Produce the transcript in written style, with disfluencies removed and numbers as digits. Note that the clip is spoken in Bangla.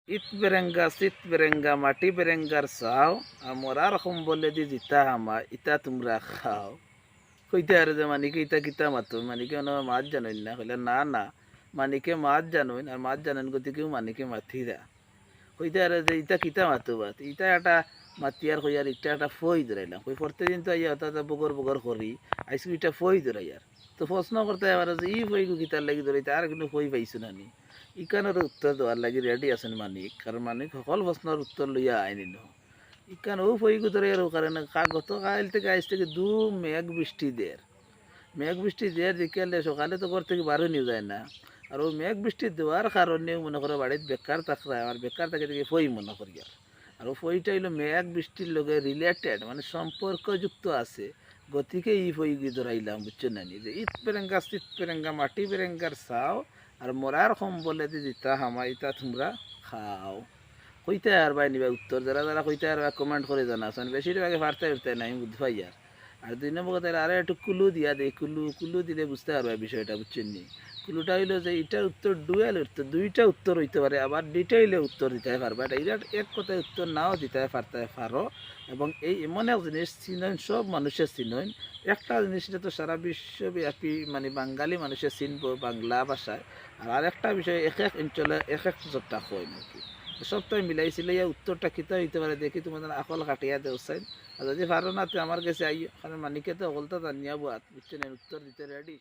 ইট বেরেঙ্গা চিত বেরেঙ্গা মাটি বেরেঙ্গার চাও আমরার সম্বলে দি জিতা হামা ইটা তোমরা খাও কইতে আর যে মানিকে ইটা কিতা মাতো মানিকে মাছ জানোই না কইলে না না মানিকে মাছ জানোই আর মাছ জানেন গতিকেও মানিকে মাতি দা কইতে আর যে ইটা কিতা মাতো বাত ইটা একটা মাতি আর কই আর ইটা একটা ফই ধরাইলাম কই পড়তে দিন তো আইয়া হতা বগর বগর করি আইসু ইটা ফই ধরাই আর তো প্রশ্ন করতে এবার যে ই ফইগু কিতার লাগি ধরাইতে আর কিন্তু ফই পাইছো না নি ইকানোর উত্তর দেওয়ার লাগি রেডি আছেন মানিক কারণ মানিক সকল প্রশ্নের উত্তর লইয়া আইনি ন ইকান ও ফইগু ধরে আর কারণ গত কাল থেকে আইস থেকে মেঘ বৃষ্টি দের মেঘ বৃষ্টি দেওয়ার বিকেলে সকালে তো ঘর থেকে বারো নিয়ে যায় না আর ওই মেঘ বৃষ্টি দেওয়ার কারণেও মনে করো বাড়িতে বেকার থাকরা আর বেকার থাকে থেকে ফই মনে করি আর ও ফইটা হইলো মেঘ বৃষ্টির লগে রিলেটেড মানে সম্পর্কযুক্ত আছে গতিকে ই ফই ধরাইলাম বুঝছো না যে ইট পেরেঙ্গা শীত পেরেঙ্গা মাটি পেরেঙ্গার চাও আর মরার সম্বলে দিতা হামা ইতা তোমরা খাও কইতে আর ভাই নিবা উত্তর যারা যারা কইতে আর কমেন্ট করে জানাছেন বেশিরভাগে ফার্তে উঠতে নাই বুঝ পাই আর দুই নম্বর কথা আরো একটু কুলু দিয়া দেয় কুলু দিলে বুঝতে পারবে বিষয়টা বুঝছেন নি কুলুটা হইলো যে এটার উত্তর ডুয়েল উত্তর দুইটা উত্তর হইতে পারে আবার ডিটেইলে উত্তর দিতে পারবে এটা এটা এক কথায় উত্তর নাও দিতে পারতে পারো এবং এই এমন এক জিনিস চিনেন সব মানুষের চিনেন একটা জিনিস তো সারা বিশ্বব্যাপী মানে বাঙালি মানুষের চিনব বাংলা ভাষায় আর আরেকটা বিষয় এক এক অঞ্চলে এক এক জোরটা হয় নাকি সবটাই মিলাইছিল ইয়া উত্তরটা কিতা হইতে পারে দেখি তোমাদের আকল কাটিয়া দেও চাই আর যদি পারো না তো আমার কাছে আই কারণ মানিকে তো বলতে জানিয়া বুয়াত বুঝছেন উত্তর দিতে রেডি